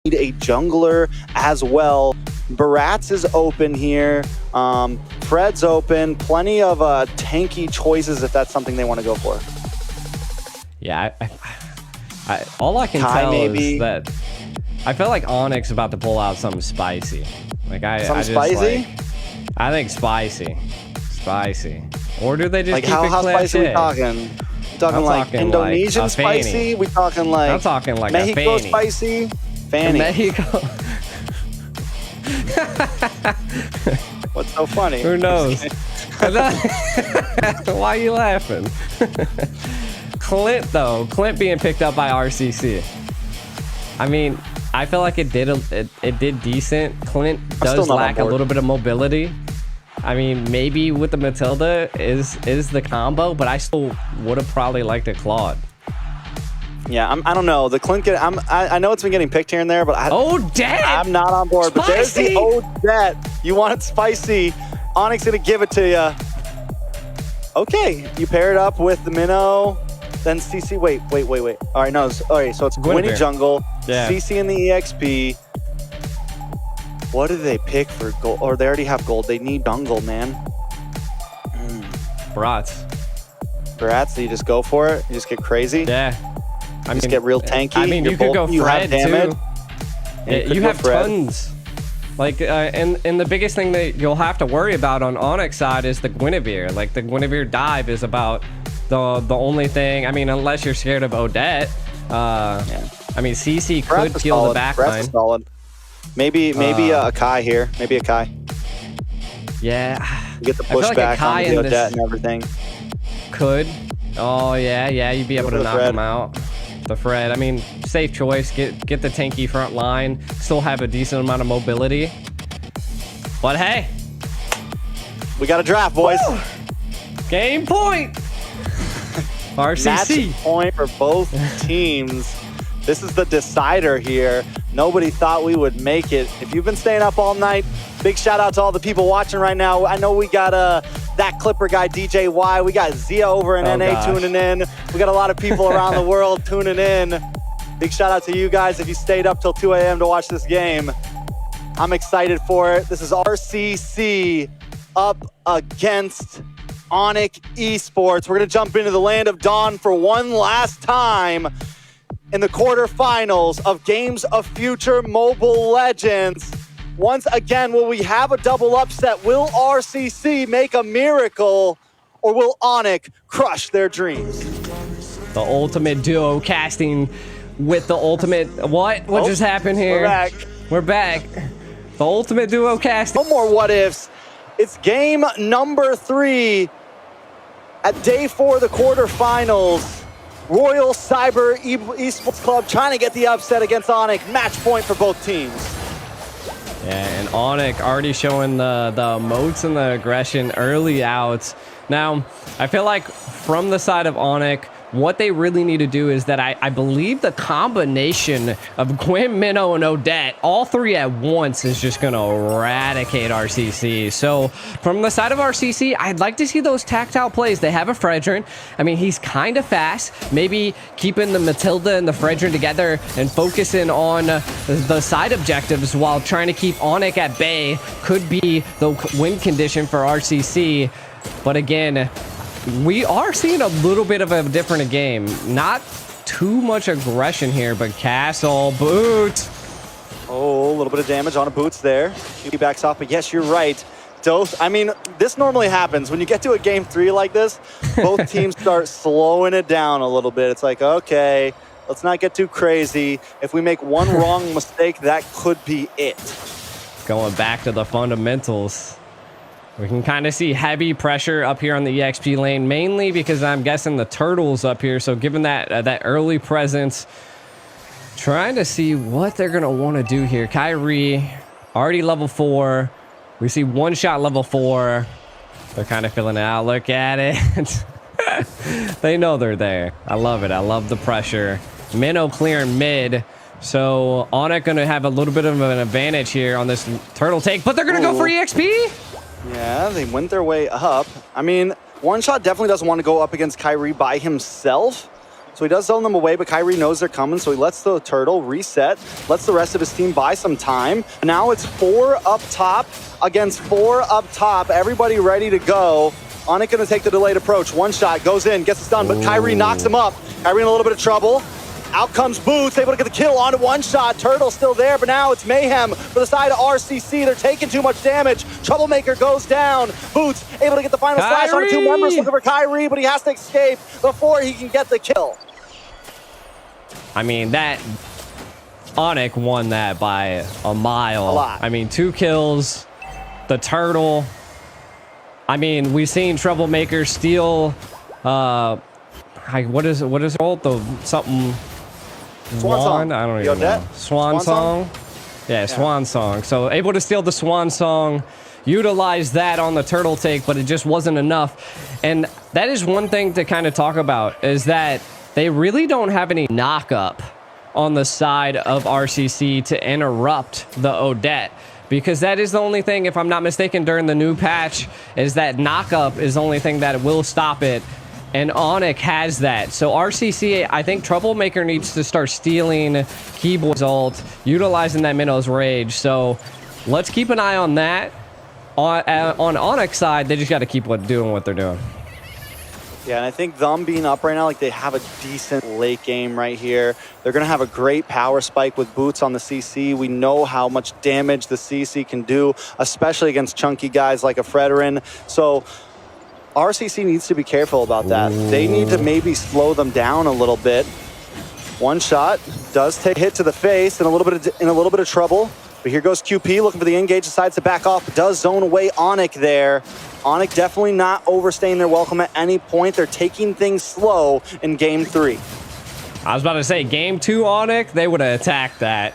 need a jungler as well. Barats is open here. Fred's open. Plenty of tanky choices if that's something they want to go for. Yeah, all I can tell is that I feel like Onyx about to pull out something spicy. Like something spicy? I think spicy. Or do they just like keep it how spicy we talking? Talking like Indonesian like spicy? We talking like I'm talking like Mexico a spicy? Fanny. Mexico. What's so funny? Who knows? Why are you laughing? Clint being picked up by RCC. I mean, I feel like it did decent. Clint does lack a little bit of mobility. I mean, maybe with the Matilda is the combo, but I still would have probably liked a Claude. Yeah, I don't know. The Clint, I know it's been getting picked here and there, but Odette! I'm not on board. Spicy! But there's the Odette. You want it spicy. Onyx gonna give it to you. Okay, you pair it up with the Minnow, then CC. Wait. All right, no. All right, so it's Gwynny jungle, CC in the EXP. What do they pick for gold? Or they already have gold. They need jungle, man. Barats, so you just go for it? You just get crazy? Yeah. I mean, get real tanky. I mean, you could go Fred, too. You have tons. Like, and the biggest thing that you'll have to worry about on Onyx side is the Guinevere. Like, the Guinevere dive is about the only thing. I mean, unless you're scared of Odette. I mean, CC could peel the backline. Solid. Maybe a Kai here. Maybe a Kai. Yeah. You get the pushback on the Odette and everything. Could. Oh, yeah, you'd be able to knock him out. The Fred, I mean, safe choice. Get the tanky front line. Still have a decent amount of mobility. But hey, we got a draft, boys. Woo! Game point. RCC. Match point for both teams. This is the decider here. Nobody thought we would make it. If you've been staying up all night, big shout out to all the people watching right now. I know we got that Clipper guy, DJ Y. We got Zia over in NA tuning in. We got a lot of people around the world tuning in. Big shout out to you guys if you stayed up till 2 a.m. to watch this game. I'm excited for it. This is RCC up against Onic Esports. We're going to jump into the land of Dawn for one last time in the quarterfinals of Games of Future Mobile Legends. Once again, will we have a double upset? Will RCC make a miracle, or will Onic crush their dreams? The ultimate duo casting with the ultimate... What just happened here? We're back. The ultimate duo casting. No more what ifs. It's game number 3 at day 4 of the quarterfinals. Royal Cyber Esports Club trying to get the upset against Onic. Match point for both teams. Yeah, and Onic already showing the moats and the aggression early out. Now, I feel like from the side of Onic, what they really need to do is that I believe the combination of Gwen, Minnow, and Odette, all three at once, is just going to eradicate RCC. So from the side of RCC, I'd like to see those tactile plays. They have a Fredrin. I mean, he's kind of fast. Maybe keeping the Matilda and the Fredrin together and focusing on the side objectives while trying to keep Onic at bay could be the win condition for RCC. But again, we are seeing a little bit of a different game. Not too much aggression here, but Castle, boot. Oh, a little bit of damage on a boots there. He backs off, but yes, you're right. I mean, this normally happens. When you get to a game 3 like this, both teams start slowing it down a little bit. It's like, okay, let's not get too crazy. If we make one wrong mistake, that could be it. Going back to the fundamentals. We can kind of see heavy pressure up here on the EXP lane, mainly because I'm guessing the turtle's up here. So given that early presence, trying to see what they're going to want to do here. Kyrie, already level 4. We see one shot level 4. They're kind of filling it out. Look at it. They know they're there. I love it. I love the pressure. Minnow clearing mid. So Onic going to have a little bit of an advantage here on this turtle take, but they're going to go for EXP. Yeah, they went their way up. I mean, One Shot definitely doesn't want to go up against Kyrie by himself, So he does zone them away, but Kyrie knows they're coming, so he lets the turtle reset, lets the rest of his team buy some time. Now it's 4 up top against 4 up top. Everybody ready to go. Onic gonna take the delayed approach. One shot, goes in, gets it done, but Kyrie knocks him up. Kyrie in a little bit of trouble. Out comes Boots, able to get the kill onto one shot. Turtle still there, but now it's Mayhem for the side of RCC. They're taking too much damage. Troublemaker goes down. Boots able to get the final slash on 2 members. Looking for Kyrie, but he has to escape before he can get the kill. I mean, that Onic won that by a mile. A lot. I mean, 2 kills, the turtle. I mean, we've seen Troublemaker steal, what is it called? The something Swan Song. I don't even know. Swan Song? Yeah, Swan Song. So able to steal the Swan Song, utilize that on the turtle take, but it just wasn't enough. And that is one thing to kind of talk about, is that they really don't have any knock-up on the side of RCC to interrupt the Odette. Because that is the only thing, if I'm not mistaken, during the new patch, is that knock-up is the only thing that will stop it. And Onic has that. So RCC, I think Troublemaker needs to start stealing Keyboard's ult, utilizing that Minnow's Rage. So let's keep an eye on that. On Onic's side, they just got to keep doing what they're doing. Yeah, and I think them being up right now, like they have a decent late game right here. They're going to have a great power spike with Boots on the CC. We know how much damage the CC can do, especially against chunky guys like a Fredrin. So RCC needs to be careful about that. They need to maybe slow them down a little bit. One shot does take a hit to the face and a little bit of trouble. But here goes QP looking for the engage, decides to back off, does zone away Onic there. Onic definitely not overstaying their welcome at any point. They're taking things slow in game 3. I was about to say, game 2 Onic, they would have attacked that.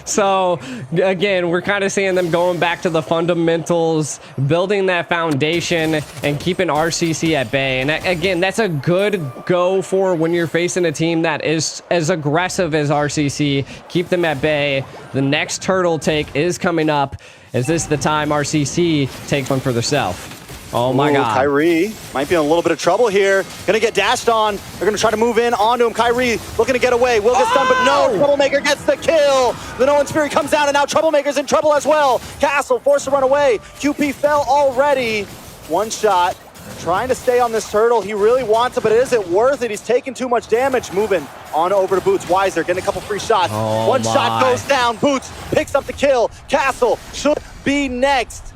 So, again, we're kind of seeing them going back to the fundamentals, building that foundation, and keeping RCC at bay. And again, that's a good go for when you're facing a team that is as aggressive as RCC. Keep them at bay. The next turtle take is coming up. Is this the time RCC takes one for themselves? Oh my God. Kyrie might be in a little bit of trouble here. Gonna get dashed on. They're gonna try to move in onto him. Kyrie looking to get away. Will get stunned, but no. Troublemaker gets the kill. The Nolan's Fury comes down, and now Troublemaker's in trouble as well. Castle forced to run away. QP fell already. One shot. Trying to stay on this turtle. He really wants it, but is it worth it? He's taking too much damage. Moving on over to Boots. Weiser getting a couple free shots. One shot goes down. Boots picks up the kill. Castle should be next.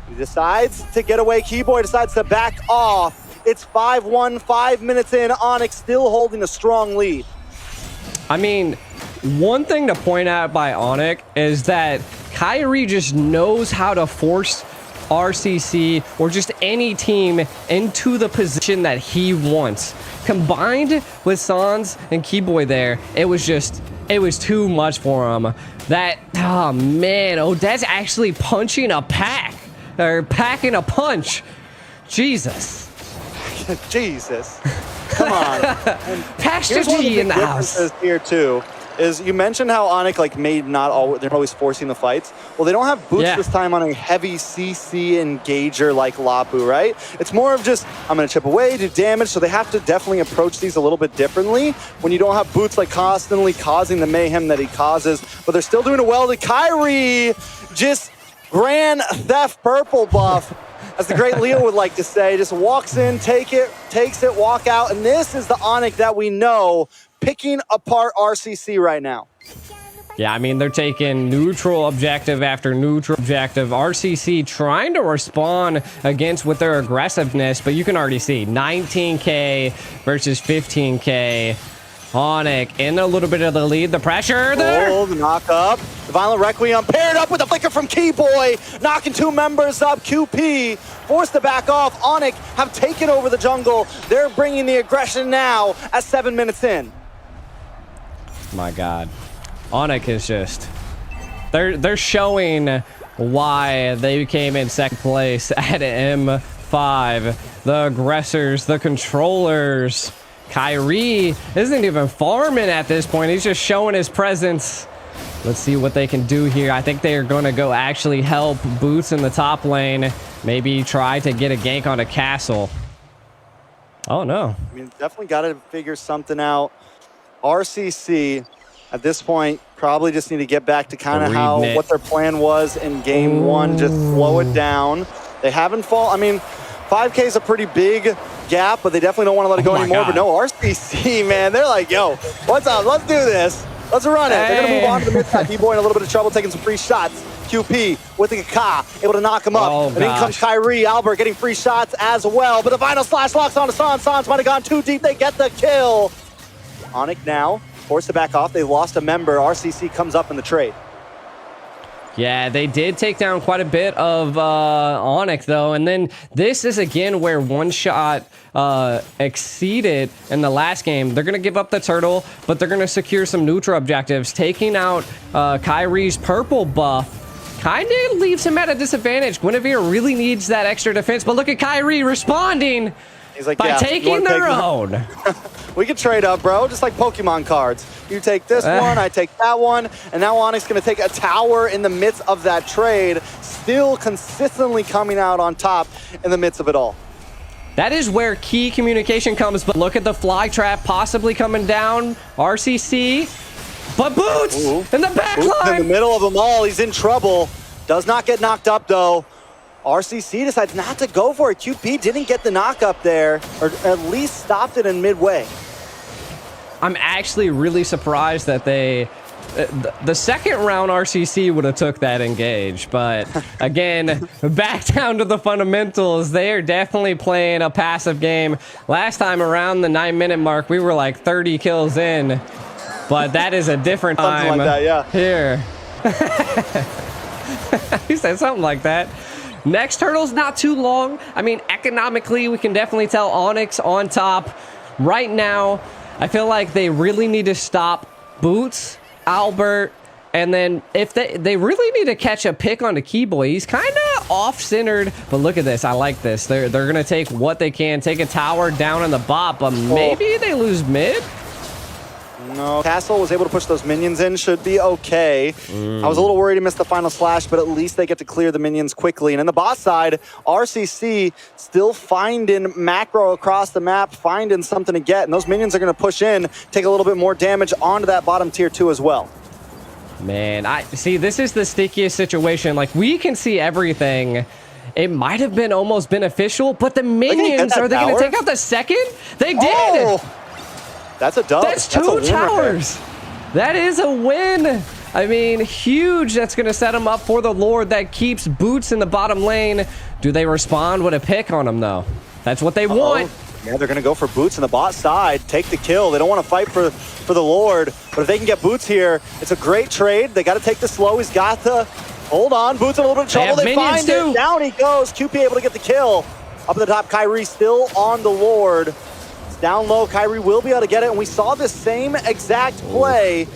He decides to get away. Keyboy decides to back off. It's 5-1, 5 minutes in. Onic still holding a strong lead. I mean, one thing to point out by Onic is that Kyrie just knows how to force RCC or just any team into the position that he wants. Combined with Sans and Keyboy there, it was too much for him. Oh man, Odette's actually punching a pack. Or packing a punch. Jesus. Jesus. Come on. Pastor G in the house. Here too is you mentioned how Onic they're always forcing the fights. Well, they don't have Boots this time on a heavy CC engager like Lapu, right? It's more of just, I'm gonna chip away, do damage, so they have to definitely approach these a little bit differently when you don't have Boots like constantly causing the mayhem that he causes, but they're still doing it well. The Kyrie just Grand Theft Purple buff, as the great Leo would like to say, just walks in, takes it, walk out, and this is the Onic that we know picking apart RCC right now. Yeah, I mean, they're taking neutral objective after neutral objective. RCC trying to respond against with their aggressiveness, but you can already see 19K versus 15K. Onic in a little bit of the lead. The pressure there. Oh, the knock up. The Violent Requiem paired up with the flicker from Keyboy, knocking 2 members up. QP forced to back off. Onic have taken over the jungle. They're bringing the aggression now at 7 minutes in. My God. Onic is just... They're showing why they came in second place at M5. The aggressors, the controllers... Kyrie isn't even farming at this point. He's just showing his presence. Let's see what they can do here. I think they are going to go actually help Boots in the top lane. Maybe try to get a gank on a castle. Oh, no. I mean, definitely got to figure something out. RCC, at this point, probably just need to get back to kind of what their plan was in game one. Just slow it down. They haven't I mean, 5K is a pretty big gap, but they definitely don't want to let it go anymore. But no, RCC, man, they're like, yo, what's up? Let's do this. Let's run it. They're going to move on to the mid-side. B-Boy in a little bit of trouble, taking some free shots. QP with the Ka, able to knock him up. And in comes Kyrie. Albert getting free shots as well. But the final slash locks onto Sans. Sans might have gone too deep. They get the kill. Onic now forced to back off. They lost a member. RCC comes up in the trade. Yeah, they did take down quite a bit of Onic, though. And then this is, again, where one shot exceeded in the last game. They're going to give up the turtle, but they're going to secure some neutral objectives. Taking out Kyrie's purple buff kind of leaves him at a disadvantage. Guinevere really needs that extra defense, but look at Kyrie responding. He's like, by taking their own. We can trade up, bro, just like Pokemon cards. You take this one, I take that one, and now Onic's going to take a tower in the midst of that trade, still consistently coming out on top in the midst of it all. That is where key communication comes, but look at the fly trap possibly coming down. RCC, but Boots in the back line. In the middle of them all, he's in trouble. Does not get knocked up, though. RCC decides not to go for it. QP didn't get the knock up there, or at least stopped it in midway. I'm actually really surprised that they... the second round RCC would have took that engage, but again, back down to the fundamentals. They are definitely playing a passive game. Last time around the 9-minute mark, we were like 30 kills in, but that is a different time like that, here. He said something like that. Next turtle's not too long. I mean, economically, we can definitely tell Onyx on top. Right now, I feel like they really need to stop Boots, Albert, and then if they really need to catch a pick on the Keyboy. He's kind of off-centered, but look at this. I like this. They're going to take what they can, take a tower down in the bot, but maybe they lose mid? No, Castle was able to push those minions in. Should be okay. I was a little worried he missed the final slash, but at least they get to clear the minions quickly. And in the bot side, RCC still finding macro across the map, finding something to get. And those minions are going to push in, take a little bit more damage onto that bottom tier 2 as well. Man, I see, this is the stickiest situation. Like, we can see everything. It might have been almost beneficial, but the minions, are they going to take out the second? They did! That's a dub. That's two towers. That is a win. I mean, huge. That's going to set them up for the Lord that keeps Boots in the bottom lane. Do they respond with a pick on him, though? That's what they want. Yeah, they're going to go for Boots in the bot side. Take the kill. They don't want to fight for the Lord. But if they can get Boots here, it's a great trade. They got to take the slow. He's got the... Hold on. Boots in a little bit of trouble. They find it. Down he goes. QP able to get the kill. Up at the top, Kyrie still on the Lord. Down low, Kyrie will be able to get it, and we saw the same exact play,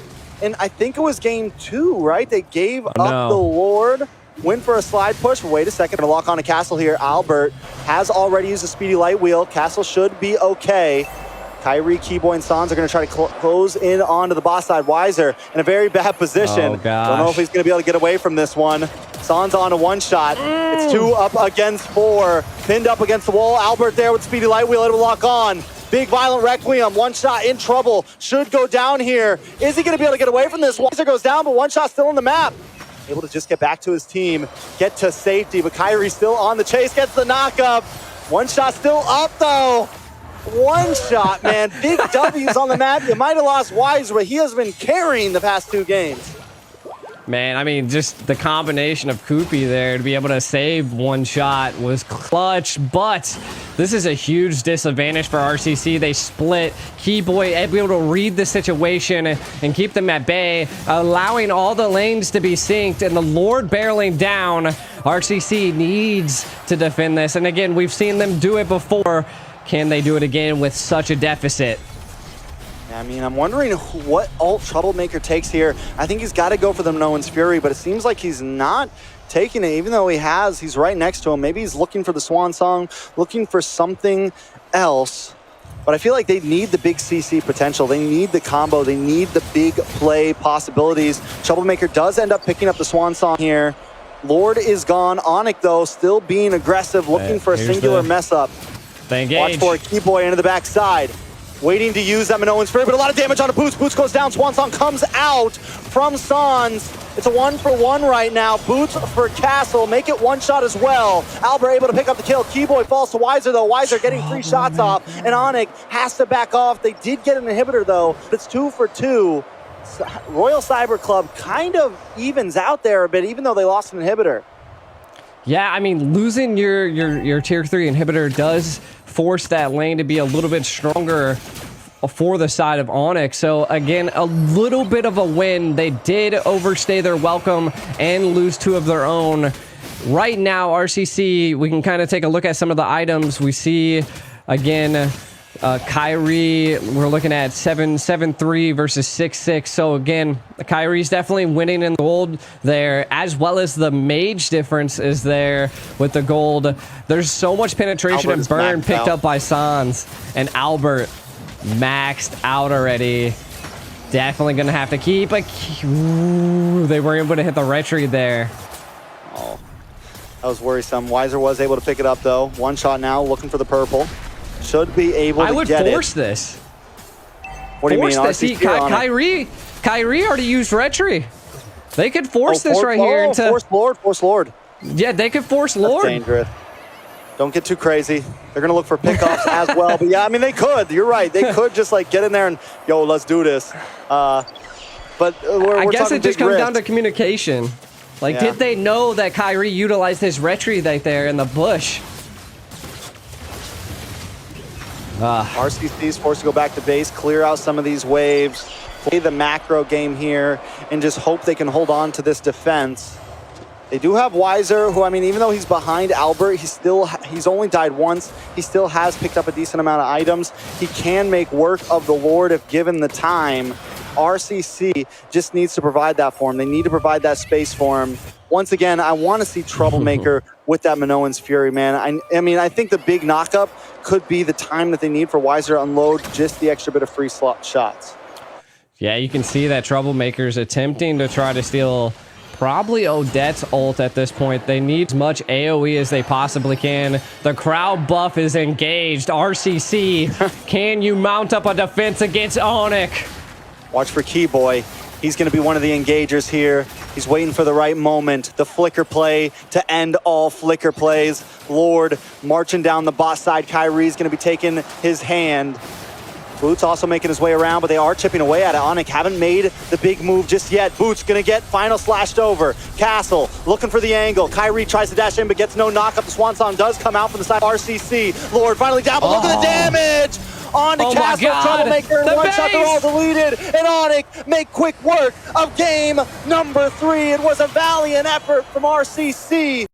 and I think it was game 2, right? They gave up the Lord, went for a slide push. Wait a second, gonna lock on a Castle here. Albert has already used a speedy light wheel. Castle should be okay. Kyrie, Keyboy, and Sans are gonna try to close in onto the boss side. Wiser in a very bad position. Don't know if he's gonna be able to get away from this one. Sans on a one shot. It's 2 up against 4. Pinned up against the wall. Albert there with speedy light wheel, able to lock on. Big Violent Requiem, one shot in trouble. Should go down here. Is he going to be able to get away from this? Wiser goes down, but one shot still on the map. Able to just get back to his team, get to safety, but Kyrie still on the chase, gets the knock up. One shot still up, though. One shot, man. Big W's on the map. You might have lost Wiser, but he has been carrying the past 2 games. Man, I mean, just the combination of Koopy there to be able to save one shot was clutch, but this is a huge disadvantage for RCC. They split. Keyboy able to read the situation and keep them at bay, allowing all the lanes to be synced, and the Lord barreling down. RCC needs to defend this, and again, we've seen them do it before. Can they do it again with such a deficit? I mean, I'm wondering what ult Troublemaker takes here. I think he's got to go for the No One's Fury, but it seems like he's not taking it, even though he's right next to him. Maybe he's looking for the Swan Song, looking for something else. But I feel like they need the big CC potential. They need the combo. They need the big play possibilities. Troublemaker does end up picking up the Swan Song here. Lord is gone. Onic, though, still being aggressive, looking for a singular mess up. They engage. Watch for it. Keyboy into the backside. Waiting to use that Minoan Spirit, but a lot of damage on a Boots. Boots goes down. Swansong comes out from Sans. It's a 1-for-1 right now. Boots for Castle. Make it one shot as well. Albert able to pick up the kill. Keyboy falls to Weiser, though. Weiser getting 3 shots off, and Onic has to back off. They did get an inhibitor, though, but it's 2 for 2. Royal Cyber Club kind of evens out there a bit, even though they lost an inhibitor. Yeah, I mean, losing your tier 3 inhibitor does force that lane to be a little bit stronger for the side of Onic. So again, a little bit of a win. They did overstay their welcome and lose 2 of their own. Right now, RCC, we can kind of take a look at some of the items. We see, again, Kyrie, we're looking at 7-3 versus 6-6. So again, Kyrie's definitely winning in gold there, as well as the mage difference is there with the gold. There's so much penetration and burn picked up by Sans, and Albert maxed out already. Definitely gonna have to keep a ooh, they were able to hit the retreat there. Oh, that was worrisome. Weiser was able to pick it up though. One shot now, looking for the purple. Should be able to get it. I would force this. What do you mean? See, Kyrie already used retreat. They could force this right here into force Lord. Yeah, they could force Lord. That's dangerous. Don't get too crazy. They're gonna look for pickoffs as well. But yeah, I mean they could. You're right. They could just like get in there and yo, let's do this. But I guess it just comes down to communication. Like, did they know that Kyrie utilized his retreat right there in the bush? RCC is forced to go back to base, clear out some of these waves, play the macro game here, and just hope they can hold on to this defense. They do have Weiser, who, I mean, even though he's behind Albert, he's only died once. He still has picked up a decent amount of items. He can make work of the Lord if given the time. RCC just needs to provide that for him. They need to provide that space for him. Once again, I want to see Troublemaker with that Minoan's Fury, man. I mean, I think the big knockup could be the time that they need for Weiser to unload just the extra bit of free slot shots. Yeah, you can see that Troublemaker's attempting to try to steal probably Odette's ult at this point. They need as much AoE as they possibly can. The crowd buff is engaged. RCC, can you mount up a defense against Onic? Watch for Keyboy. He's going to be one of the engagers here. He's waiting for the right moment. The flicker play to end all flicker plays. Lord marching down the bot side. Kyrie's going to be taking his hand. Boots also making his way around, but they are chipping away at it. Onic haven't made the big move just yet. Boots gonna get final slashed over. Castle looking for the angle. Kyrie tries to dash in, but gets no knockup. The Swan Song does come out from the side of RCC. Lord finally down, but look at the damage! On to Castle, Troublemaker, and one shot, they're all deleted. And Onic make quick work of game number 3. It was a valiant effort from RCC.